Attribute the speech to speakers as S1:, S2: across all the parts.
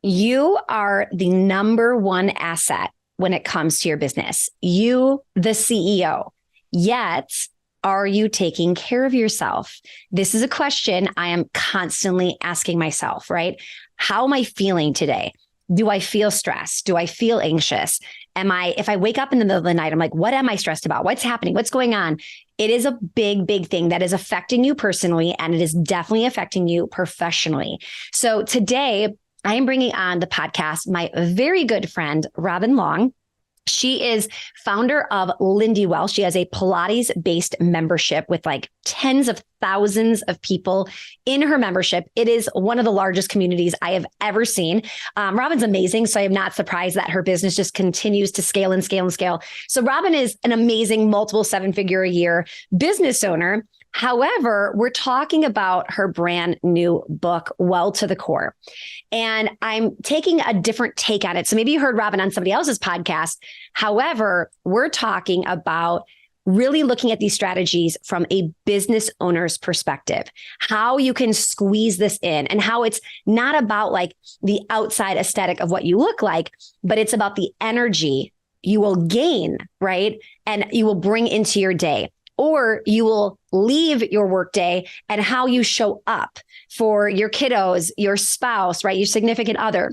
S1: You are the number one asset when it comes to your business. You, the CEO. Yet, are you taking care of yourself? This is a question I am constantly asking myself, right? How am I feeling today? Do I feel stressed? Do I feel anxious? If I wake up in the middle of the night, I'm like, what am I stressed about? What's happening? What's going on? It is a big, big thing that is affecting you personally, and it is definitely affecting you professionally. So today, I am bringing on the podcast my very good friend, Robin Long. She is founder of Lindy Well. She has a Pilates-based membership with like tens of thousands of people in her membership. It is one of the largest communities I have ever seen. Robin's amazing, so I am not surprised that her business just continues to scale and scale and scale. So Robin is an amazing multiple seven-figure a year business owner. However, we're talking about her brand new book, Well to the Core. And I'm taking a different take on it. So maybe you heard Robin on somebody else's podcast. However, we're talking about really looking at these strategies from a business owner's perspective, how you can squeeze this in, and how it's not about like the outside aesthetic of what you look like, but it's about the energy you will gain, right? And you will bring into your day. Or you will leave your workday and how you show up for your kiddos, your spouse, right? Your significant other.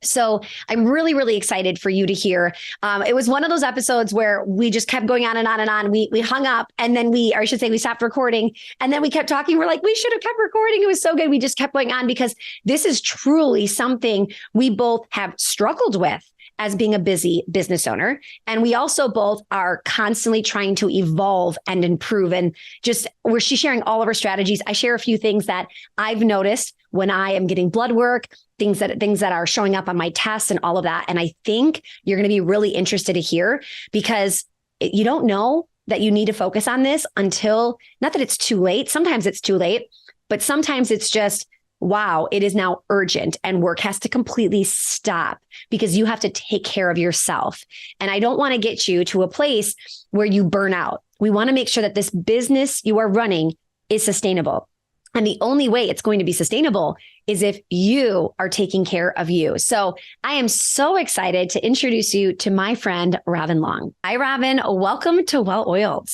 S1: So I'm really, really excited for you to hear. It was one of those episodes where we just kept going on and on and on. We hung up and then we stopped recording and then we kept talking. We're like, we should have kept recording. It was so good. We just kept going on because this is truly something we both have struggled with as being a busy business owner. And we also both are constantly trying to evolve and improve. And she's sharing all of her strategies. I share a few things that I've noticed when I am getting blood work, things that are showing up on my tests and all of that. And I think you're going to be really interested to hear because you don't know that you need to focus on this until, not that it's too late. Sometimes it's too late, but sometimes it's just, wow, it is now urgent and work has to completely stop because you have to take care of yourself. And I don't want to get you to a place where you burn out. We want to make sure that this business you are running is sustainable. And the only way it's going to be sustainable is if you are taking care of you. So I am so excited to introduce you to my friend, Robin Long. Hi, Robin. Welcome to Well Oiled.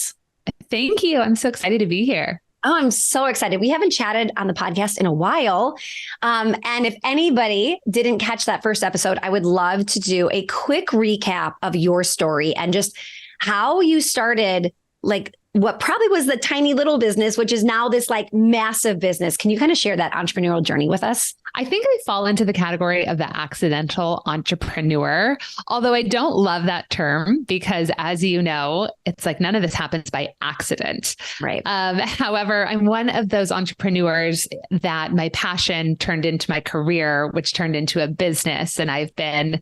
S2: Thank you. I'm so excited to be here.
S1: Oh, I'm so excited. We haven't chatted on the podcast in a while. And if anybody didn't catch that first episode, I would love to do a quick recap of your story and just how you started, like what probably was the tiny little business, which is now this like massive business. Can you kind of share that entrepreneurial journey with us?
S2: I think I fall into the category of the accidental entrepreneur, although I don't love that term because, as you know, it's like none of this happens by accident.
S1: Right.
S2: However, I'm one of those entrepreneurs that my passion turned into my career, which turned into a business. And I've been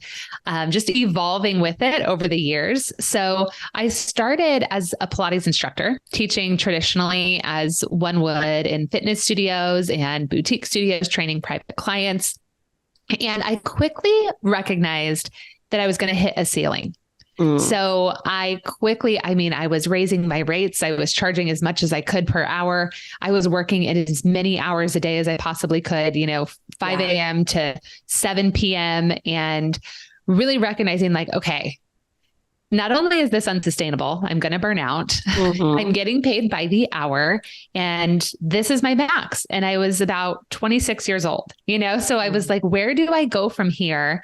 S2: just evolving with it over the years. So I started as a Pilates instructor, teaching traditionally as one would in fitness studios and boutique studios, training private clients. And I quickly recognized that I was going to hit a ceiling. So I was raising my rates. I was charging as much as I could per hour. I was working at as many hours a day as I possibly could, 5 a.m. to 7 p.m. and really recognizing like, okay, not only is this unsustainable, I'm going to burn out. Mm-hmm. I'm getting paid by the hour and this is my max. And I was about 26 years old, so I was like, where do I go from here?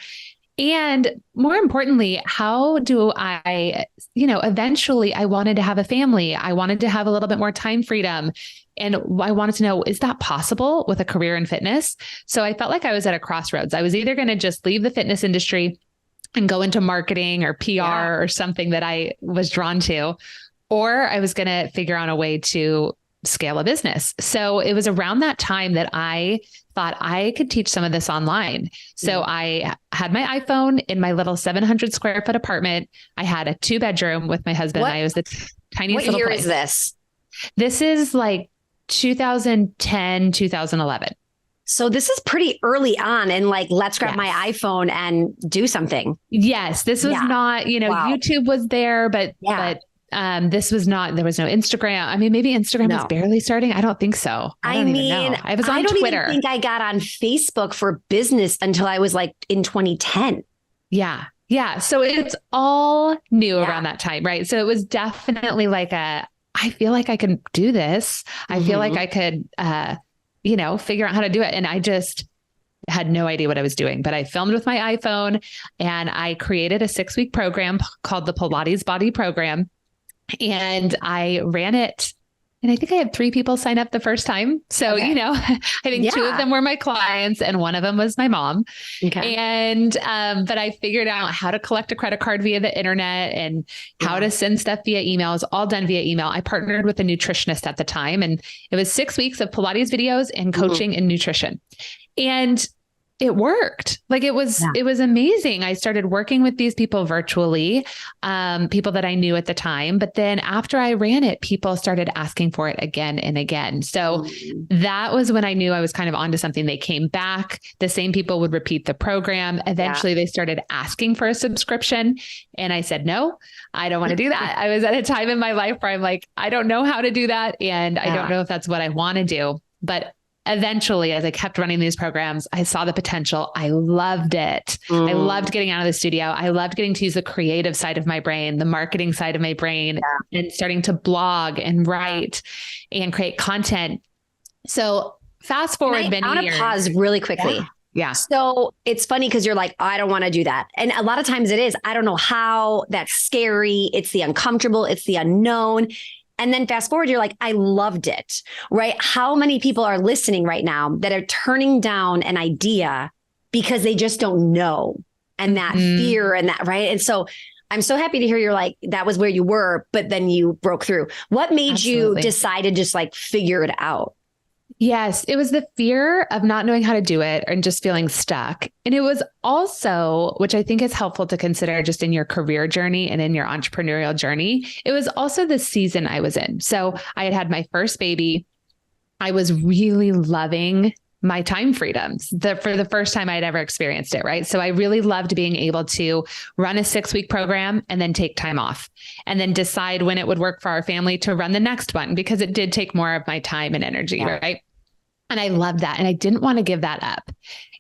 S2: And more importantly, how do I, eventually I wanted to have a family. I wanted to have a little bit more time freedom. And I wanted to know, is that possible with a career in fitness? So I felt like I was at a crossroads. I was either going to just leave the fitness industry and go into marketing or PR or something that I was drawn to, or I was going to figure out a way to scale a business. So it was around that time that I thought I could teach some of this online. So I had my iPhone in my little 700 square foot apartment. I had a 2-bedroom with my husband. And I was the tiniest little place.
S1: What year is this?
S2: This is like 2010, 2011.
S1: So this is pretty early on and like, let's grab my iPhone and do something.
S2: Yes. This was not,
S1: Wow.
S2: YouTube was there, but This was not, there was no Instagram. I mean, maybe Instagram was barely starting. I don't think so. I don't even know. I was on Twitter.
S1: I don't even think I got on Facebook for business until I was like in 2010.
S2: Yeah. Yeah. So it's all new around that time. Right. So it was definitely like I feel like I could do this. I feel like I could, figure out how to do it. And I just had no idea what I was doing, but I filmed with my iPhone and I created a 6-week program called the Pilates Body Program. And I ran it. And I think I had 3 people sign up the first time. So, I think 2 of them were my clients and 1 of them was my mom. Okay. And, but I figured out how to collect a credit card via the internet and how to send stuff via email. It was all done via email. I partnered with a nutritionist at the time, and it was 6 weeks of Pilates videos and coaching and nutrition. And it worked. Like it was amazing. I started working with these people virtually, people that I knew at the time. But then after I ran it, people started asking for it again and again. So that was when I knew I was kind of onto something. They came back. The same people would repeat the program. Eventually they started asking for a subscription. And I said, no, I don't want to do that. I was at a time in my life where I'm like, I don't know how to do that. And I don't know if that's what I want to do. But eventually, as I kept running these programs, I saw the potential. I loved it. I loved getting out of the studio. I loved getting to use the creative side of my brain, the marketing side of my brain, and starting to blog and write and create content. So fast forward many years. I want to
S1: pause really quickly.
S2: Yeah.
S1: So it's funny because you're like, I don't want to do that. And a lot of times it is, I don't know how. That's scary. It's the uncomfortable. It's the unknown. And then fast forward, you're like, I loved it, right? How many people are listening right now that are turning down an idea because they just don't know, and that fear and that, right? And so I'm so happy to hear you're like, that was where you were, but then you broke through. What made you decide to just like figure it out?
S2: Yes, it was the fear of not knowing how to do it and just feeling stuck. And it was also, which I think is helpful to consider just in your career journey and in your entrepreneurial journey, it was also the season I was in. So I had had my first baby. I was really loving my time freedoms for the first time I'd ever experienced it. Right. So I really loved being able to run a 6-week program and then take time off and then decide when it would work for our family to run the next one, because it did take more of my time and energy. Right. And I loved that. And I didn't want to give that up.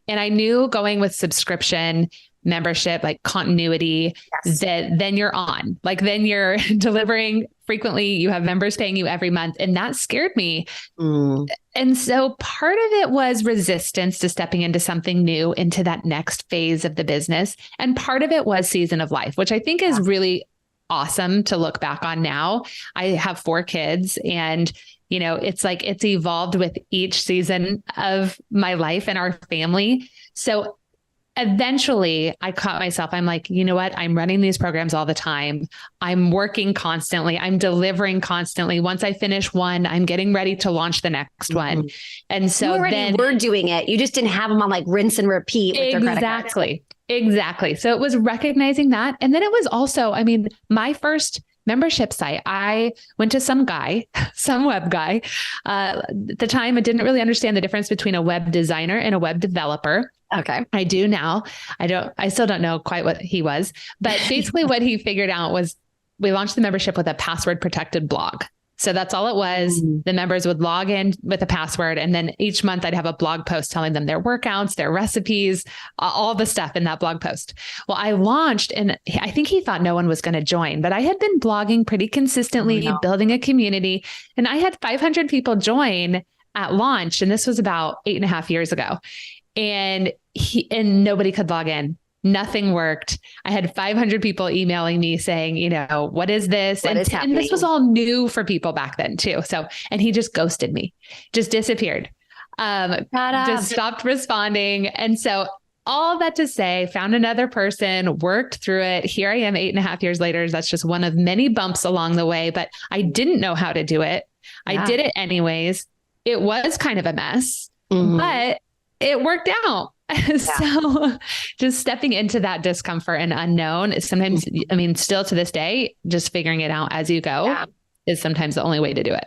S2: And I knew going with subscription membership, like continuity, that then you're on, like then you're delivering frequently. You have members paying you every month. And that scared me. And so part of it was resistance to stepping into something new, into that next phase of the business. And part of it was season of life, which I think is really awesome to look back on now. I have 4 kids, and it's like it's evolved with each season of my life and our family. So eventually I caught myself. I'm like, you know what? I'm running these programs all the time. I'm working constantly. I'm delivering constantly. Once I finish one, I'm getting ready to launch the next one. And so then
S1: we're doing it. You just didn't have them on like rinse and repeat. With
S2: Exactly. So it was recognizing that. And then it was also, my first membership site. I went to some web guy. At the time, I didn't really understand the difference between a web designer and a web developer.
S1: Okay.
S2: I do now. I still don't know quite what he was, but basically what he figured out was we launched the membership with a password protected blog. So that's all it was. The members would log in with a password. And then each month I'd have a blog post telling them their workouts, their recipes, all the stuff in that blog post. Well, I launched, and I think he thought no one was going to join, but I had been blogging pretty consistently, building a community, and I had 500 people join at launch. And this was about 8.5 years ago. And nobody could log in. Nothing worked. I had 500 people emailing me saying, what is this? And this was all new for people back then too. So, and he just ghosted me, just disappeared, just stopped responding. And so all that to say, found another person, worked through it. Here I am 8.5 years later. That's just one of many bumps along the way, but I didn't know how to do it. I did it anyways. It was kind of a mess, but it worked out. So just stepping into that discomfort and unknown is sometimes, still to this day, just figuring it out as you go is sometimes the only way to do it.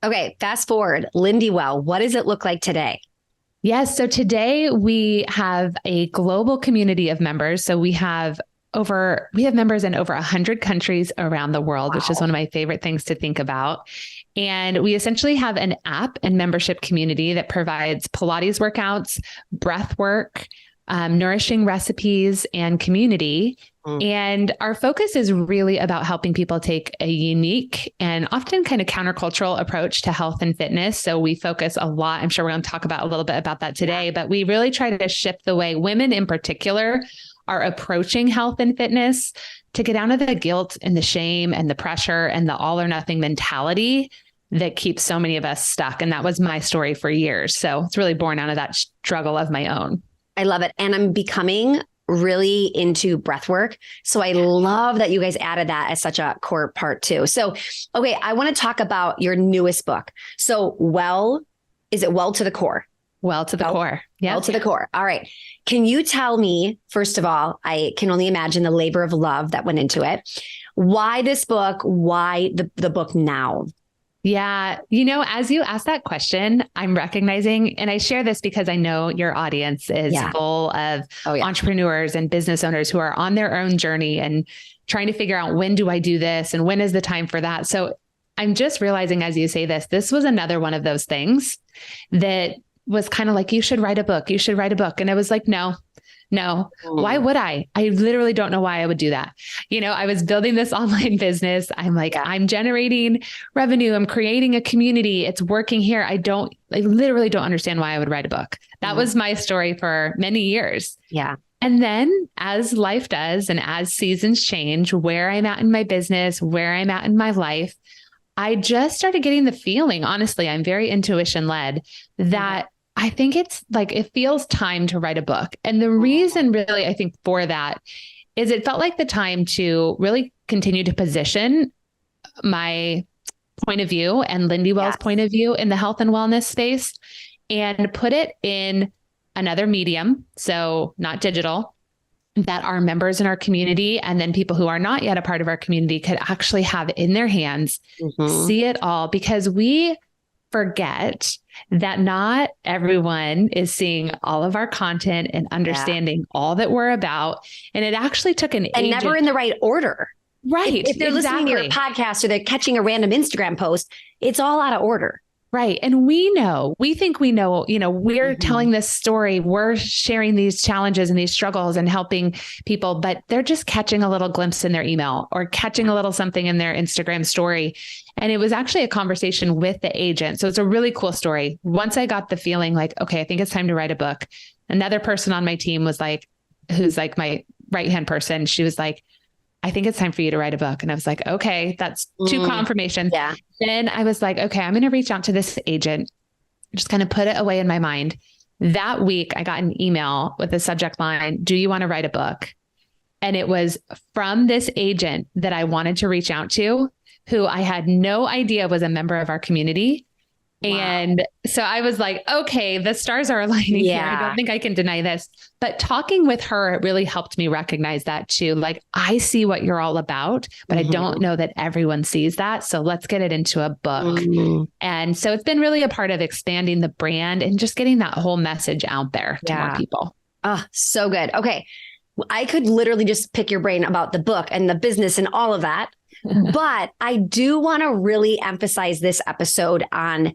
S1: Okay. Fast forward, Lindy Well, what does it look like today?
S2: Yes. So today we have a global community of members. So we have we have members in over 100 countries around the world, which is one of my favorite things to think about. And we essentially have an app and membership community that provides Pilates workouts, breath work, nourishing recipes, and community. And our focus is really about helping people take a unique and often kind of countercultural approach to health and fitness. So we focus a lot, I'm sure we're going to talk about a little bit about that today, but we really try to shift the way women in particular are approaching health and fitness to get down to the guilt and the shame and the pressure and the all or nothing mentality that keeps so many of us stuck. And that was my story for years. So it's really born out of that struggle of my own.
S1: I love it. And I'm becoming really into breath work. So I love that you guys added that as such a core part too. So, okay, I want to talk about your newest book. So is it Well to the Core?
S2: Well to the core. Yeah.
S1: Well to the core. All right. Can you tell me, first of all, I can only imagine the labor of love that went into it. Why this book? Why the book now?
S2: Yeah. As you ask that question, I'm recognizing, and I share this because I know your audience is full of entrepreneurs and business owners who are on their own journey and trying to figure out, when do I do this? And when is the time for that? So I'm just realizing, as you say this was another one of those things that was kind of like, you should write a book. You should write a book. And I was like, no, why would I? I literally don't know why I would do that. I was building this online business. I'm like, I'm generating revenue. I'm creating a community. It's working here. I literally don't understand why I would write a book. That was my story for many years.
S1: Yeah.
S2: And then as life does, and as seasons change, where I'm at in my business, where I'm at in my life, I just started getting the feeling, honestly, I'm very intuition led, that I think it's like, it feels time to write a book. And the reason really, I think for that is it felt like the time to really continue to position my point of view and Lindy Wells' point of view in the health and wellness space and put it in another medium. So not digital, that our members in our community and then people who are not yet a part of our community could actually have in their hands, see it all, because we forget that not everyone is seeing all of our content and understanding all that we're about. And it actually took an
S1: and never in the right order.
S2: Right.
S1: If they're listening to your podcast or they're catching a random Instagram post, it's all out of order.
S2: Right. And we think we know, we're telling this story, we're sharing these challenges and these struggles and helping people, but they're just catching a little glimpse in their email or catching a little something in their Instagram story. And it was actually a conversation with the agent. So it's a really cool story. Once I got the feeling like, okay, I think it's time to write a book. Another person on my team was like, who's like my right-hand person. She was like, I think it's time for you to write a book. And I was like, okay, that's two confirmations.
S1: Yeah.
S2: Then I was like, okay, I'm going to reach out to this agent, just kind of put it away in my mind. That week, I got an email with the subject line, do you want to write a book? And it was from this agent that I wanted to reach out to, who I had no idea was a member of our community. Wow. And so I was like, okay, the stars are aligning here. I don't think I can deny this. But talking with her, it really helped me recognize that too. Like, I see what you're all about, but I don't know that everyone sees that. So let's get it into a book. And so it's been really a part of expanding the brand and just getting that whole message out there to more people.
S1: Oh, so good. Okay. I could literally just pick your brain about the book and the business and all of that. But I do want to really emphasize this episode on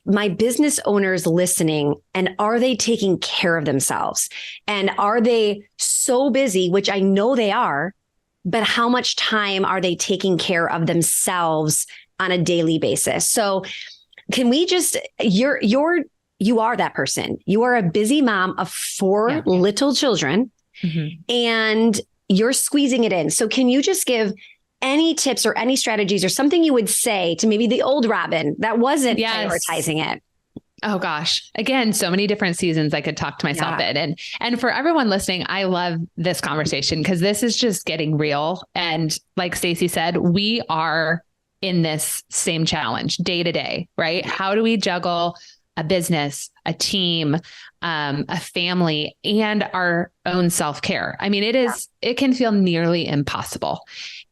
S1: my business owners listening, and are they taking care of themselves? And are they so busy, which I know they are, but how much time are they taking care of themselves on a daily basis? So can we just, you are that person. You are a busy mom of 4 little children and you're squeezing it in. So can you just give any tips or any strategies or something you would say to maybe the old Robin that wasn't prioritizing it?
S2: Oh gosh. Again, so many different seasons I could talk to myself in. And for everyone listening, I love this conversation because this is just getting real. And like Stacy said, we are in this same challenge day to day, right? How do we juggle a business, a team, a family, and our own self-care? I mean, it can feel nearly impossible.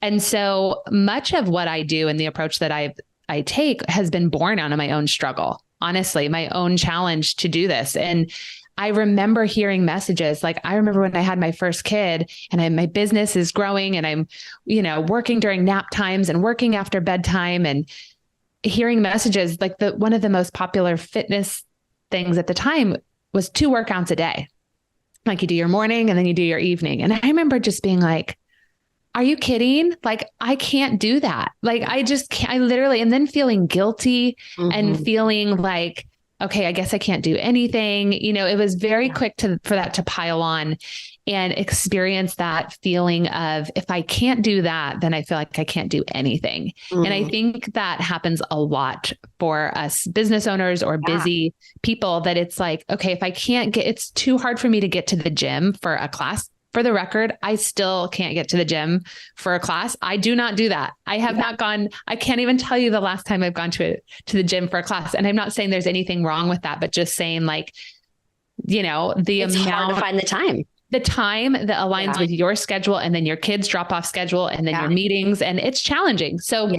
S2: And so much of what I do and the approach that I take has been born out of my own struggle, honestly, my own challenge to do this. And I remember hearing messages. Like I remember when I had my first kid and my business is growing and I'm, working during nap times and working after bedtime and hearing messages like one of the most popular fitness things at the time was 2 workouts a day. Like you do your morning and then you do your evening. And I remember just being like, are you kidding? Like, I can't do that. Like, I just can't, I literally, and then feeling guilty and feeling like, okay, I guess I can't do anything. It was very quick for that to pile on and experience that feeling of if I can't do that, then I feel like I can't do anything. And I think that happens a lot for us business owners or busy people that it's like, okay, if I can't it's too hard for me to get to the gym for a class. For the record, I still can't get to the gym for a class. I do not do that. I have not gone. I can't even tell you the last time I've gone to the gym for a class. And I'm not saying there's anything wrong with that, but just saying like, it's
S1: hard to find the time
S2: that aligns with your schedule and then your kids drop off schedule and then your meetings, and it's challenging. So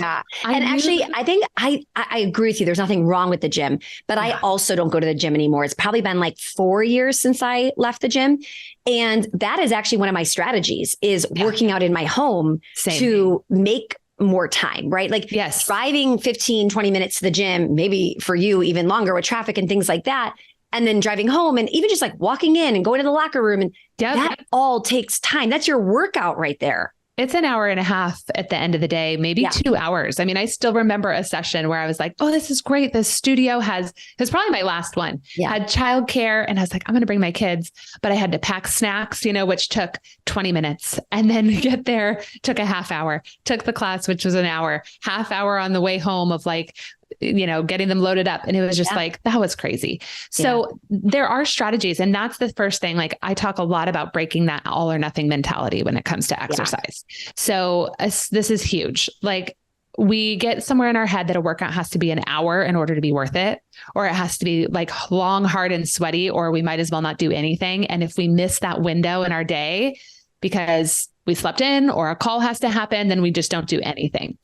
S1: actually, I think I agree with you. There's nothing wrong with the gym, but I also don't go to the gym anymore. It's probably been like 4 years since I left the gym. And that is actually one of my strategies is working out in my home to make more time, right? Like driving 15, 20 minutes to the gym, maybe for you even longer with traffic and things like that. And then driving home and even just like walking in and going to the locker room. And that all takes time. That's your workout right there.
S2: It's an hour and a half at the end of the day, maybe 2 hours. I mean, I still remember a session where I was like, oh, this is great. This studio it was probably my last one, had childcare. And I was like, I'm going to bring my kids, but I had to pack snacks, which took 20 minutes and then get there, took a half hour, took the class, which was an hour, half hour on the way home of like, getting them loaded up. And it was just like, that was crazy. So there are strategies. And that's the first thing. Like I talk a lot about breaking that all or nothing mentality when it comes to exercise. So this is huge. Like we get somewhere in our head that a workout has to be an hour in order to be worth it, or it has to be like long, hard and sweaty, or we might as well not do anything. And if we miss that window in our day because we slept in or a call has to happen, then we just don't do anything.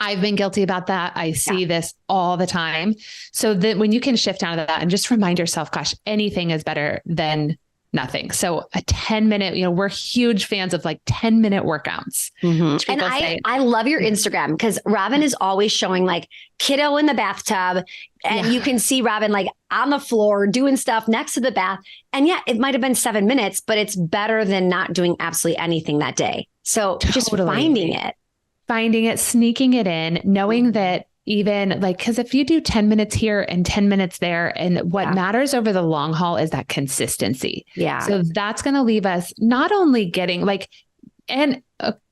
S2: I've been guilty about that. I see this all the time. So that when you can shift out of that and just remind yourself, gosh, anything is better than nothing. So a 10-minute, we're huge fans of like 10-minute workouts.
S1: And I love your Instagram because Robin is always showing like kiddo in the bathtub and you can see Robin like on the floor doing stuff next to the bath. And it might've been 7 minutes, but it's better than not doing absolutely anything that day. So just finding it, sneaking it in, knowing that even like, because if you do 10 minutes here and 10 minutes there, and what matters over the long haul is that consistency. So that's going to leave us not only getting like, and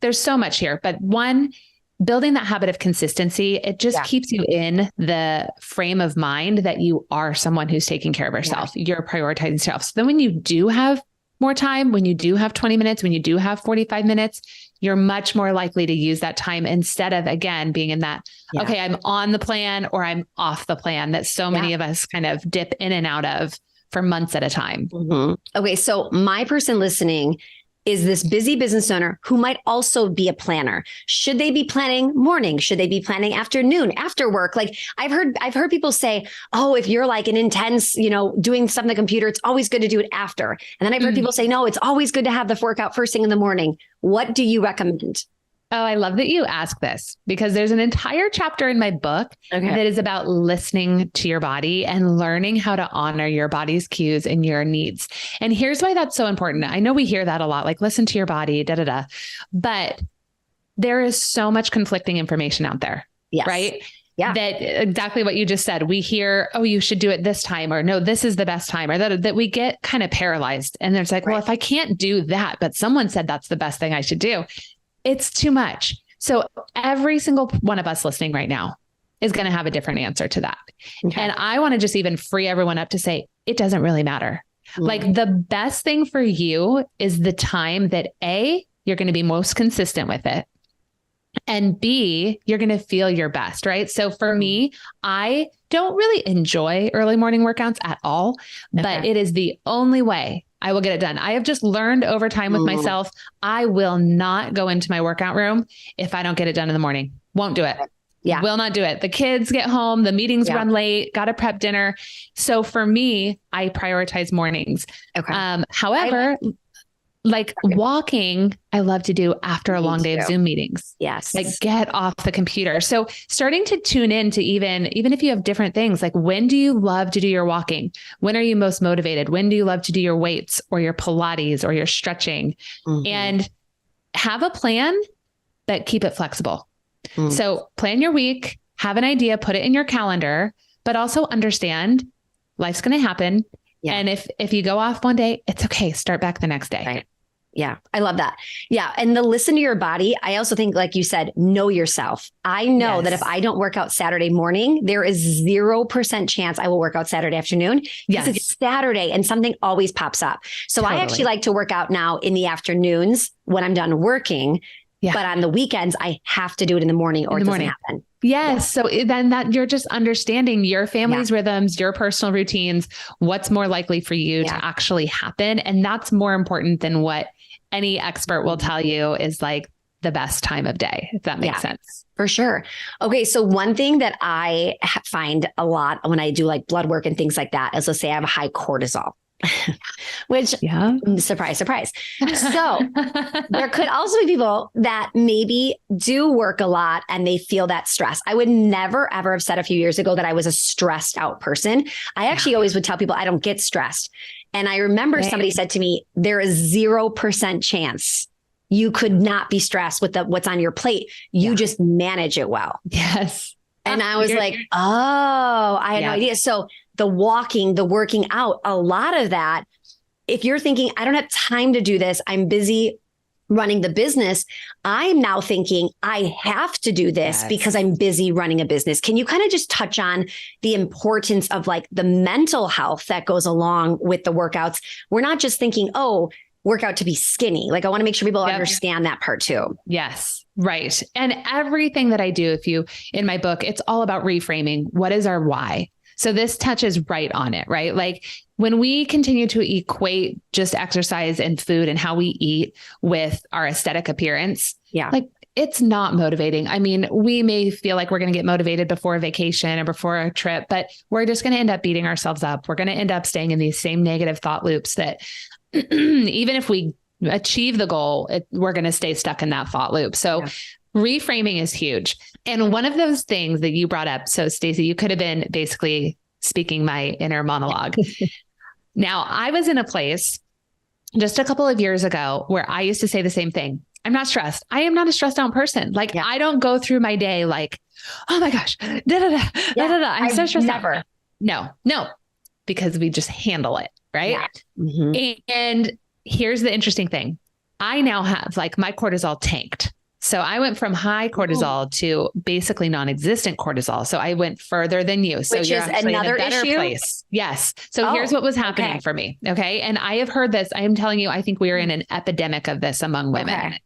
S1: there's so much here, but one, building that habit of consistency, it just keeps you in the frame of mind that you are someone who's taking care of yourself. You're prioritizing yourself. So then when you do have more time, when you do have 20 minutes, when you do have 45 minutes, you're much more likely to use that time instead of, again, being in that, okay, I'm on the plan or I'm off the plan that so many of us kind of dip in and out of for months at a time. Okay. So my person listening is this busy business owner who might also be a planner. Should they be planning morning? Should they be planning afternoon, after work? Like I've heard people say, oh, if you're like an intense, doing stuff on the computer, it's always good to do it after. And then I've heard people say, no, it's always good to have the workout first thing in the morning. What do you recommend?
S2: Oh, I love that you ask this because there's an entire chapter in my book that is about listening to your body and learning how to honor your body's cues and your needs. And here's why that's so important. I know we hear that a lot, like listen to your body, but there is so much conflicting information out there, right? That exactly what you just said. We hear, oh, you should do it this time, or no, this is the best time, or that we get kind of paralyzed. And there's like, well, if I can't do that, but someone said that's the best thing I should do, it's too much. So every single one of us listening right now is going to have a different answer to that. And I want to just even free everyone up to say, it doesn't really matter. Like the best thing for you is the time that A, you're going to be most consistent with it. And B, you're going to feel your best, right? So for me, I don't really enjoy early morning workouts at all, but it is the only way I will get it done. I have just learned over time with myself, I will not go into my workout room if I don't get it done in the morning. Won't do it.
S1: Yeah.
S2: Will not do it. The kids get home, the meetings run late, got to prep dinner. So for me, I prioritize mornings.
S1: Okay.
S2: However, like walking, I love to do after a long day of Zoom meetings.
S1: Yes.
S2: Like get off the computer. So starting to tune in to even if you have different things, like when do you love to do your walking? When are you most motivated? When do you love to do your weights or your Pilates or your stretching? And have a plan, but keep it flexible. So plan your week, have an idea, put it in your calendar, but also understand life's going to happen. Yeah. And if you go off one day, it's okay. Start back the next day.
S1: Right. Yeah. I love that. Yeah. And the listen to your body. I also think, like you said, know yourself. I know that if I don't work out Saturday morning, there is 0% chance I will work out Saturday afternoon. Yes. It's Saturday and something always pops up. So I actually like to work out now in the afternoons when I'm done working. Yeah. But on the weekends, I have to do it in the morning or it doesn't happen.
S2: Yes. So then that you're just understanding your family's rhythms, your personal routines, what's more likely for you to actually happen. And that's more important than what any expert will tell you is like the best time of day, if that makes sense.
S1: For sure. Okay. So one thing that I find a lot when I do like blood work and things like that is, let's say I have a high cortisol. Which surprise, surprise. So there could also be people that maybe do work a lot and they feel that stress. I would never, ever have said a few years ago that I was a stressed out person. I actually always would tell people I don't get stressed. And I remember somebody said to me, there is 0% chance you could not be stressed with what's on your plate. You just manage it well.
S2: Yes.
S1: And I was like, oh, I had no idea. So the walking, the working out, a lot of that, if you're thinking, I don't have time to do this, I'm busy running the business. I'm now thinking I have to do this because I'm busy running a business. Can you kind of just touch on the importance of like the mental health that goes along with the workouts? We're not just thinking, oh, workout to be skinny. Like I want to make sure people understand that part too.
S2: Yes. Right. And everything that I do, in my book, it's all about reframing. What is our why? So this touches right on it, right? Like when we continue to equate just exercise and food and how we eat with our aesthetic appearance, like it's not motivating. I mean, we may feel like we're going to get motivated before a vacation or before a trip, but we're just going to end up beating ourselves up. We're going to end up staying in these same negative thought loops that even if we achieve the goal, we're going to stay stuck in that thought loop. So reframing is huge. And one of those things that you brought up, so Stacy, you could have been basically speaking my inner monologue. Now, I was in a place just a couple of years ago where I used to say the same thing. I'm not stressed. I am not a stressed out person. Like I don't go through my day like, oh my gosh, I'm so stressed out. No, because we just handle it. Right. Yeah. And here's the interesting thing. I now have like my cortisol tanked. So I went from high cortisol to basically non-existent cortisol. So I went further than you. So
S1: which
S2: you're
S1: is
S2: actually
S1: another
S2: in a better
S1: issue?
S2: place. Yes. So here's what was happening for me. Okay. And I have heard this. I am telling you, I think we are in an epidemic of this among women.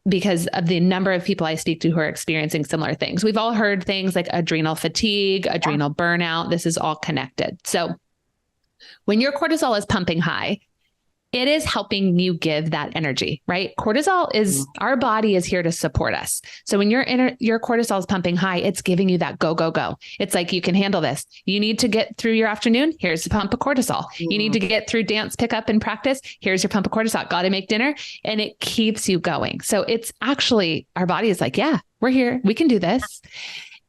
S2: Because of the number of people I speak to who are experiencing similar things. We've all heard things like adrenal fatigue, adrenal burnout. This is all connected. So when your cortisol is pumping high, it is helping you give that energy, right? Cortisol is, our body is here to support us. So when your cortisol is pumping high, it's giving you that go, go, go. It's like, you can handle this. You need to get through your afternoon. Here's the pump of cortisol. You need to get through dance pickup and practice. Here's your pump of cortisol. Got to make dinner. And it keeps you going. So it's actually, our body is like, yeah, we're here. We can do this.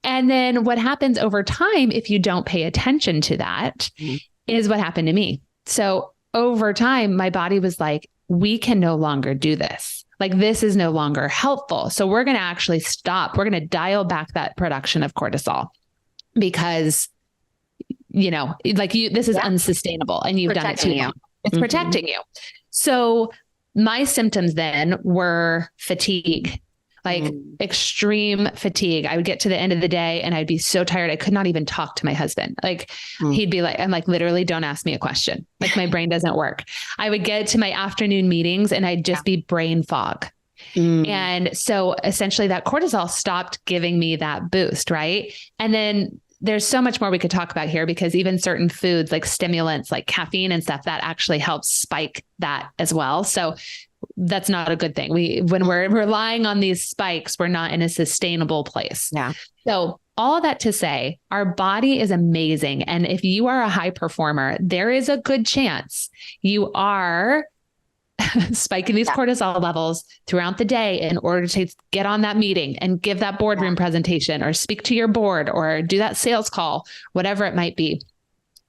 S2: And then what happens over time, if you don't pay attention to that, is what happened to me. So over time, my body was like, we can no longer do this. Like, this is no longer helpful. So we're going to actually stop. We're going to dial back that production of cortisol because, this is unsustainable and you've done it too long. It's protecting you. So my symptoms then were fatigue. Like extreme fatigue. I would get to the end of the day and I'd be so tired. I could not even talk to my husband. Like he'd be like, I'm like, literally don't ask me a question. Like my brain doesn't work. I would get to my afternoon meetings and I'd just be brain fog. And so essentially that cortisol stopped giving me that boost. Right. And then there's so much more we could talk about here because even certain foods like stimulants, like caffeine and stuff, that actually helps spike that as well. So that's not a good thing. When we're relying on these spikes, we're not in a sustainable place.
S1: Yeah.
S2: So all that to say, our body is amazing. And if you are a high performer, there is a good chance you are spiking these cortisol levels throughout the day in order to get on that meeting and give that boardroom presentation or speak to your board or do that sales call, whatever it might be.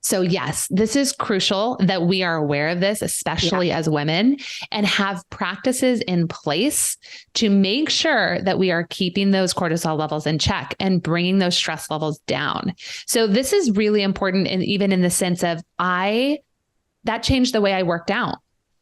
S2: So yes, this is crucial that we are aware of this, especially as women, and have practices in place to make sure that we are keeping those cortisol levels in check and bringing those stress levels down. So this is really important. And even in the sense of that changed the way I worked out.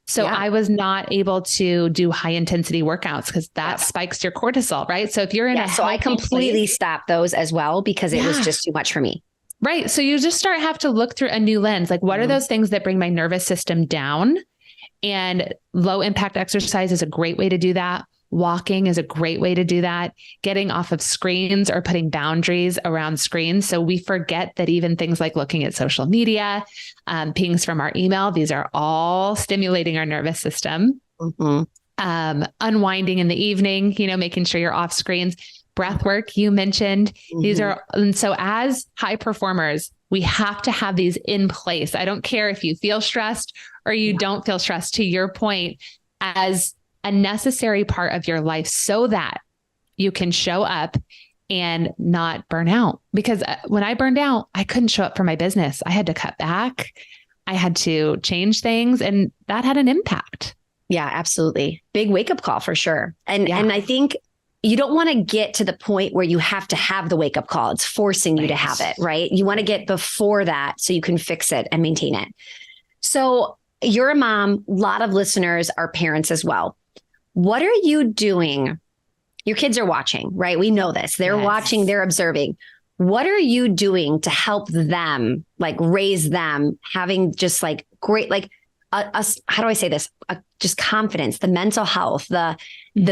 S2: So I was not able to do high intensity workouts because that spikes your cortisol, right? So if you're in
S1: so I completely stopped those as well because it was just too much for me.
S2: Right. So you just have to look through a new lens. Like, what are those things that bring my nervous system down? And low impact exercise is a great way to do that. Walking is a great way to do that. Getting off of screens or putting boundaries around screens. So we forget that even things like looking at social media, pings from our email, these are all stimulating our nervous system. Unwinding in the evening, making sure you're off screens. Breath work, you mentioned, these are, and so as high performers, we have to have these in place. I don't care if you feel stressed or you don't feel stressed, to your point, as a necessary part of your life so that you can show up and not burn out. Because when I burned out, I couldn't show up for my business. I had to cut back. I had to change things, and that had an impact.
S1: Yeah, absolutely. Big wake up call for sure. And I think you don't want to get to the point where you have to have the wake up call. It's forcing you to have it, right? You want to get before that so you can fix it and maintain it. So you're a mom. A lot of listeners are parents as well. What are you doing? Your kids are watching, right? We know this. They're watching, they're observing. What are you doing to help them, like raise them, having just like great, like how do I say this? Just confidence, the mental health, the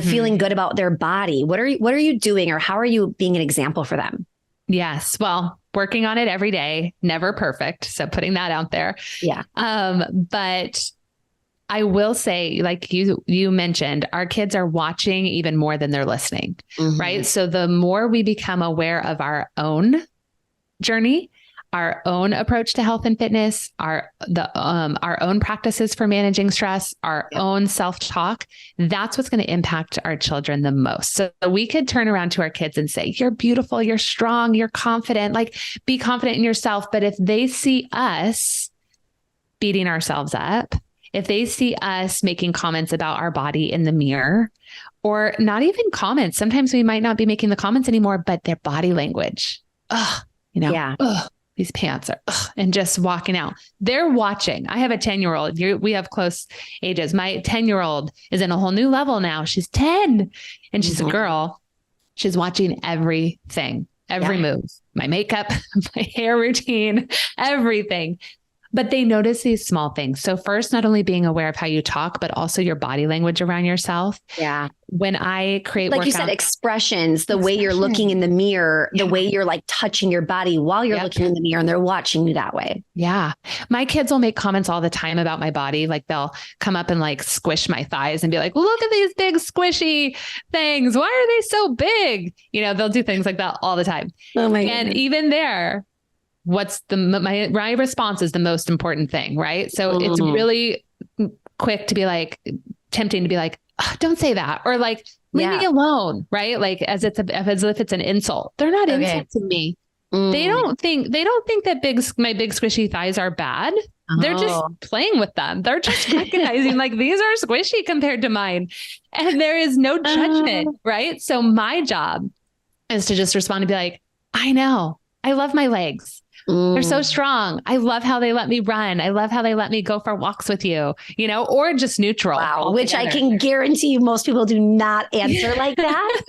S1: feeling good about their body. What are you doing, or how are you being an example for them?
S2: Yes. Well, working on it every day, never perfect. So putting that out there.
S1: Yeah.
S2: But I will say, like you mentioned, our kids are watching even more than they're listening, right? So the more we become aware of our own journey, our own approach to health and fitness, our own practices for managing stress, our own self-talk, that's what's going to impact our children the most. So we could turn around to our kids and say, you're beautiful, you're strong, you're confident, like be confident in yourself. But if they see us beating ourselves up, if they see us making comments about our body in the mirror, or not even comments, sometimes we might not be making the comments anymore, but their body language, these pants are, and just walking out. They're watching. I have a 10-year-old. We have close ages. My 10-year-old is in a whole new level now. She's 10 and she's a girl. She's watching everything, every move, my makeup, my hair routine, everything. But they notice these small things. So first, not only being aware of how you talk, but also your body language around yourself. Yeah. When I create,
S1: like you said, expressions, the way you're looking in the mirror, the way you're like touching your body while you're looking in the mirror, and they're watching you that way.
S2: Yeah. My kids will make comments all the time about my body. Like they'll come up and like squish my thighs and be like, look at these big squishy things. Why are they so big? They'll do things like that all the time. Oh my goodness. And even there, what's my response is the most important thing, right? So it's really quick to be like, tempting to be like, oh, don't say that. Or like, leave me alone, right? Like as if it's an insult. They're not insulting me. They don't think that my big squishy thighs are bad. They're just playing with them. They're just recognizing like these are squishy compared to mine. And there is no judgment, right? So my job is to just respond and be like, I know, I love my legs. They're so strong. I love how they let me run. I love how they let me go for walks with you, or just neutral.
S1: Wow. Which I can guarantee you most people do not answer like that.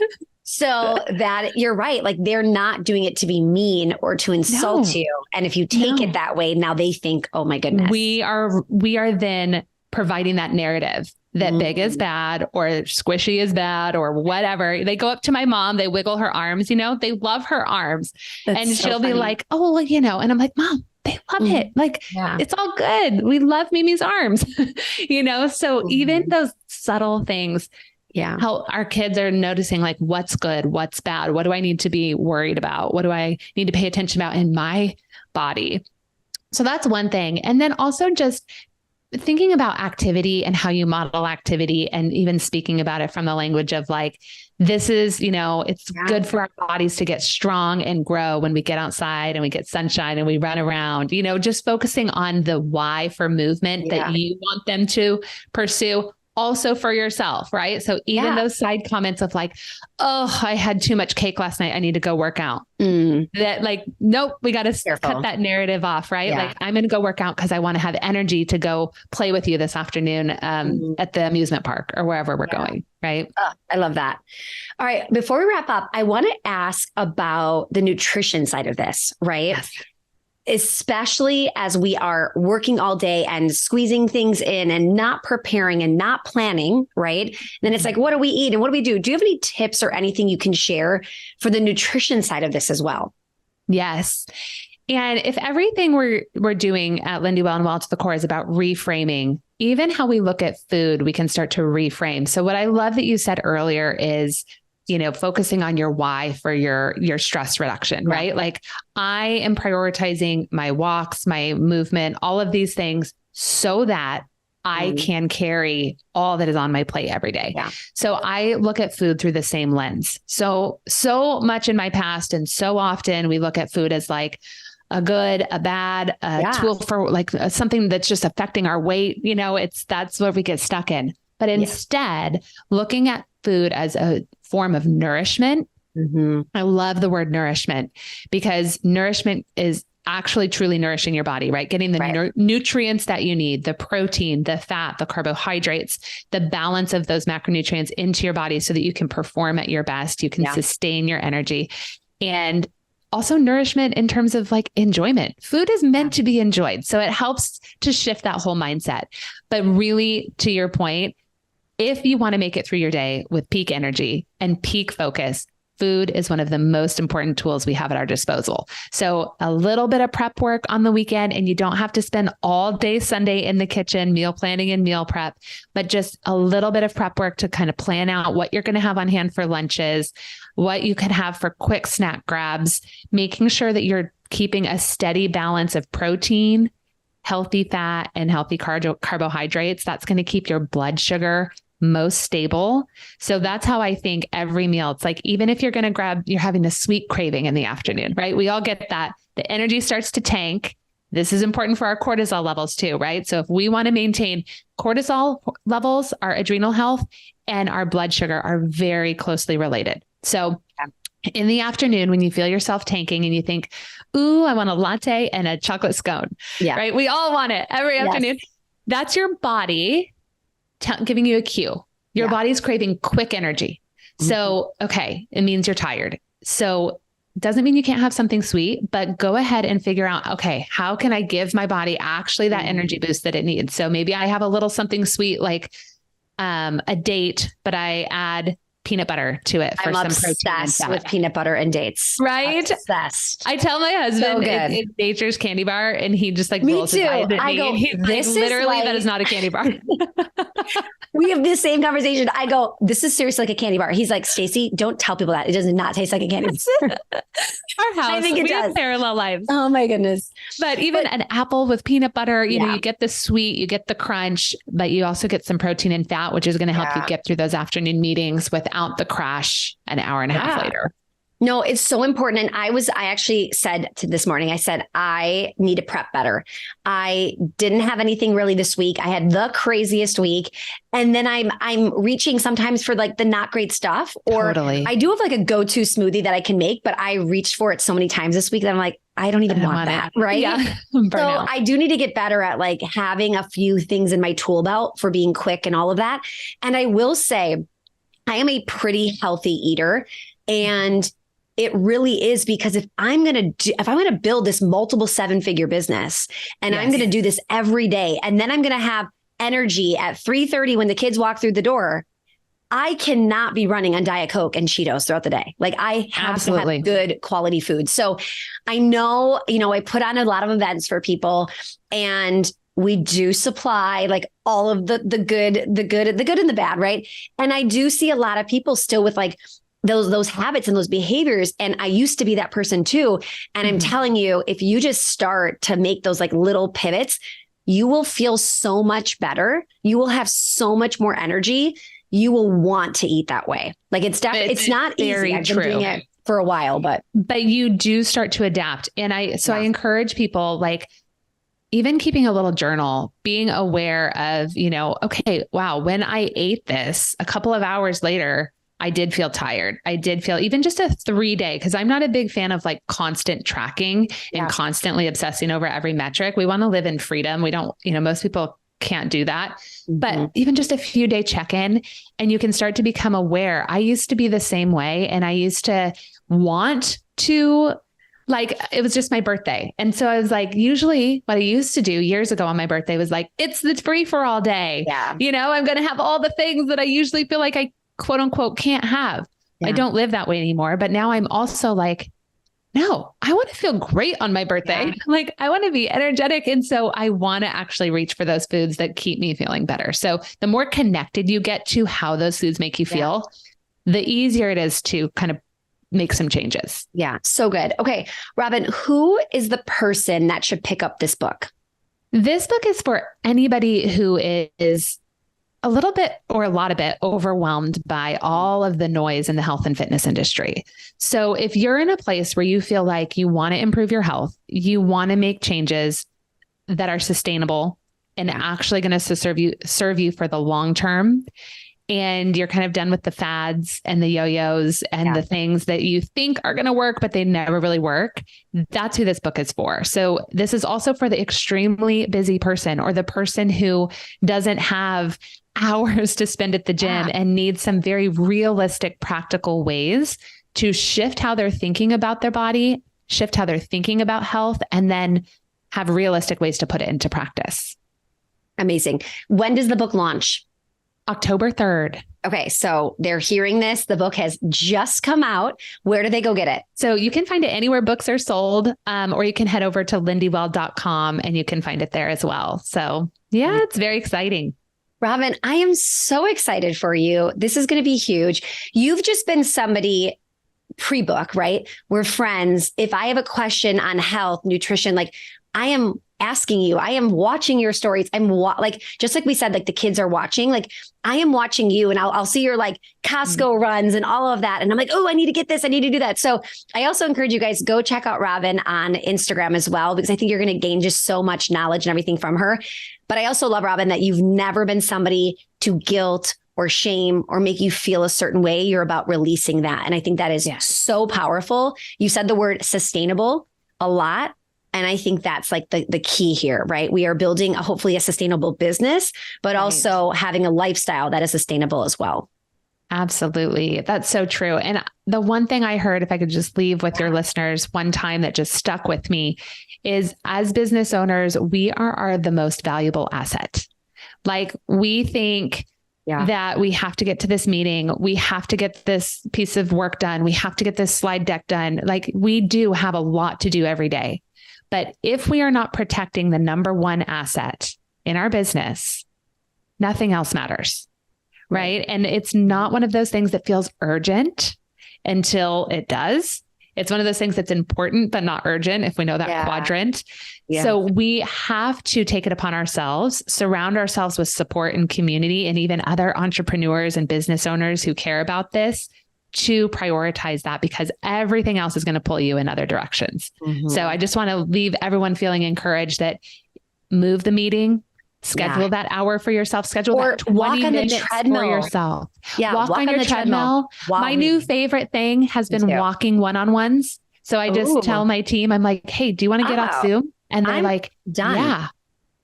S1: So that you're right. Like they're not doing it to be mean or to insult you. And if you take it that way, now they think, oh my goodness.
S2: We are then providing that narrative that big is bad or squishy is bad or whatever. They go up to my mom, they wiggle her arms, they love her arms. That's and she'll be like, oh, well, and I'm like, Mom, they love it. Like, it's all good. We love Mimi's arms, so even those subtle things.
S1: Yeah.
S2: How our kids are noticing like what's good, what's bad, what do I need to be worried about? What do I need to pay attention about in my body? So that's one thing. And then also just thinking about activity and how you model activity, and even speaking about it from the language of like, this is, it's good for our bodies to get strong and grow when we get outside and we get sunshine and we run around, just focusing on the why for movement that you want them to pursue. Also for yourself, right? So even those side comments of like, oh, I had too much cake last night, I need to go work out. That like, nope, we got to cut that narrative off, right? Like, I'm going to go work out because I want to have energy to go play with you this afternoon at the amusement park or wherever we're going, right?
S1: Oh, I love that. All right. Before we wrap up, I want to ask about the nutrition side of this, right?
S2: Yes.
S1: Especially as we are working all day and squeezing things in and not preparing and not planning, right? Then it's like, what do we eat and what do we do? Do you have any tips or anything you can share for the nutrition side of this as well?
S2: Yes. And if everything we're doing at Lindy Well and Well to the Core is about reframing, even how we look at food, we can start to reframe. So what I love that you said earlier is, focusing on your why for your stress reduction, right? Like I am prioritizing my walks, my movement, all of these things so that I can carry all that is on my plate every day. Yeah. So I look at food through the same lens. So much in my past and so often we look at food as like a good, a bad, tool for like something that's just affecting our weight. That's where we get stuck in. But instead, looking at food as a form of nourishment. I love the word nourishment because nourishment is actually truly nourishing your body, right? Getting the nutrients that you need, the protein, the fat, the carbohydrates, the balance of those macronutrients into your body so that you can perform at your best. You can sustain your energy, and also nourishment in terms of like enjoyment. Food is meant to be enjoyed. So it helps to shift that whole mindset. But really, to your point, if you want to make it through your day with peak energy and peak focus, food is one of the most important tools we have at our disposal. So a little bit of prep work on the weekend, and you don't have to spend all day Sunday in the kitchen, meal planning and meal prep, but just a little bit of prep work to kind of plan out what you're going to have on hand for lunches, what you can have for quick snack grabs, making sure that you're keeping a steady balance of protein, healthy fat, and healthy carbohydrates. That's going to keep your blood sugar most stable. So that's how I think every meal, it's like, even if you're having a sweet craving in the afternoon, right? We all get that. The energy starts to tank. This is important for our cortisol levels too, right? So if we want to maintain cortisol levels, our adrenal health and our blood sugar are very closely related. So in the afternoon, when you feel yourself tanking and you think, ooh, I want a latte and a chocolate scone, right? We all want it every afternoon. That's your body giving you a cue. Your body's craving quick energy. So, it means you're tired. So doesn't mean you can't have something sweet, but go ahead and figure out, how can I give my body actually that energy boost that it needs? So maybe I have a little something sweet, like a date, but I add peanut butter to it for some protein. I'm obsessed with
S1: peanut butter and dates.
S2: Right?
S1: Obsessed.
S2: I tell my husband it's nature's candy bar, and he just like rolls his eyes at me.
S1: I go,
S2: this like, literally that is not a candy bar.
S1: We have the same conversation. I go, this is seriously like a candy bar. He's like, Stacy, don't tell people that. It does not taste like a candy bar.
S2: Our house, I think we have parallel lives.
S1: Oh my goodness.
S2: But even an apple with peanut butter, you get the sweet, you get the crunch, but you also get some protein and fat, which is going to help you get through those afternoon meetings without the crash an hour and a half later.
S1: No, it's so important. And I actually said this morning, I said, I need to prep better. I didn't have anything really this week. I had the craziest week. And then I'm reaching sometimes for like the not great stuff, or I do have like a go-to smoothie that I can make, but I reached for it so many times this week that I'm like, I don't even want that. Right. Yeah. So I do need to get better at like having a few things in my tool belt for being quick and all of that. And I will say, I am a pretty healthy eater, and it really is, because if I'm going to build this multiple 7-figure business, and I'm going to do this every day, and then I'm going to have energy at 3:30 when the kids walk through the door, I cannot be running on Diet Coke and Cheetos throughout the day. Like I have to have good quality food. So I know, I put on a lot of events for people, and we do supply like all of the good and the bad, right? And I do see a lot of people still with like those habits and those behaviors. And I used to be that person too. And I'm telling you, if you just start to make those like little pivots, you will feel so much better. You will have so much more energy. You will want to eat that way. Like it's definitely, it's not easy. I've been doing it for a while, but
S2: you do start to adapt. And I encourage people, like, even keeping a little journal, being aware of, okay, wow, when I ate this a couple of hours later, I did feel tired. I did feel even just a 3-day, because I'm not a big fan of like constant tracking and constantly obsessing over every metric. We want to live in freedom. We don't, most people can't do that, but even just a few day check-in, and you can start to become aware. I used to be the same way. And I used to want to, like, it was just my birthday. And so I was like, usually what I used to do years ago on my birthday was like, it's the free for all day.
S1: Yeah.
S2: I'm going to have all the things that I usually feel like I quote unquote can't have. Yeah. I don't live that way anymore. But now I'm also like, no, I want to feel great on my birthday. Yeah. Like I want to be energetic. And so I want to actually reach for those foods that keep me feeling better. So the more connected you get to how those foods make you feel, the easier it is to kind of make some changes.
S1: Yeah. So good. Okay. Robin, who is the person that should pick up this book?
S2: This book is for anybody who is a little bit or a lot of it overwhelmed by all of the noise in the health and fitness industry. So if you're in a place where you feel like you want to improve your health, you want to make changes that are sustainable and actually going to serve you for the long term, and you're kind of done with the fads and the yo-yos and the things that you think are going to work, but they never really work, that's who this book is for. So this is also for the extremely busy person, or the person who doesn't have hours to spend at the gym and needs some very realistic, practical ways to shift how they're thinking about their body, shift how they're thinking about health, and then have realistic ways to put it into practice.
S1: Amazing. When does the book launch?
S2: October 3rd.
S1: Okay. So they're hearing this. The book has just come out. Where do they go get it?
S2: So you can find it anywhere books are sold, or you can head over to lindywell.com and you can find it there as well. So yeah, it's very exciting.
S1: Robin, I am so excited for you. This is going to be huge. You've just been somebody pre-book, right? We're friends. If I have a question on health, nutrition, like I am asking you, I am watching your stories. I'm like, just like we said, like the kids are watching, like I am watching you, and I'll see your like Costco runs and all of that. And I'm like, oh, I need to get this. I need to do that. So I also encourage you guys, go check out Robin on Instagram as well, because I think you're going to gain just so much knowledge and everything from her. But I also love, Robin, that you've never been somebody to guilt or shame or make you feel a certain way. You're about releasing that. And I think that is so powerful. You said the word sustainable a lot. And I think that's like the key here, right? We are building hopefully a sustainable business, but also having a lifestyle that is sustainable as well.
S2: Absolutely. That's so true. And the one thing I heard, if I could just leave with your listeners one time that just stuck with me, is as business owners, we are the most valuable asset. Like we think that we have to get to this meeting. We have to get this piece of work done. We have to get this slide deck done. Like we do have a lot to do every day. But if we are not protecting the number one asset in our business, nothing else matters. Right. And it's not one of those things that feels urgent until it does. It's one of those things that's important, but not urgent, if we know that quadrant. Yeah. So we have to take it upon ourselves, surround ourselves with support and community, and even other entrepreneurs and business owners who care about this, to prioritize that, because everything else is going to pull you in other directions. Mm-hmm. So I just want to leave everyone feeling encouraged that move the meeting, schedule that hour for yourself, schedule
S1: or
S2: that 20
S1: walk on
S2: minutes
S1: the treadmill
S2: for yourself.
S1: Yeah.
S2: Walk on your treadmill. My new favorite thing has been walking one-on-ones. So I just tell my team, I'm like, hey, do you want to get off Zoom? And they're like,
S1: done.
S2: Yeah.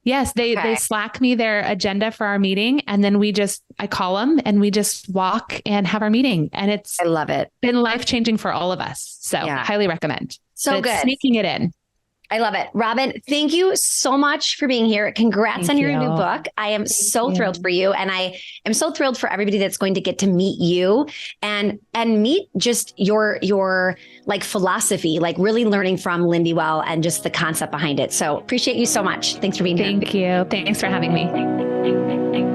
S2: Yes, they Slack me their agenda for our meeting, and then I call them and we just walk and have our meeting. And
S1: I love it.
S2: Been life-changing for all of us. So highly recommend.
S1: So good.
S2: Sneaking it in.
S1: I love it. Robin, thank you so much for being here. Congrats on your new book. I am so thrilled for you. And I am so thrilled for everybody that's going to get to meet you and meet just your like philosophy, like really learning from Lindy Well and just the concept behind it. So appreciate you so much. Thanks for being here.
S2: Thank you. Thanks for having me.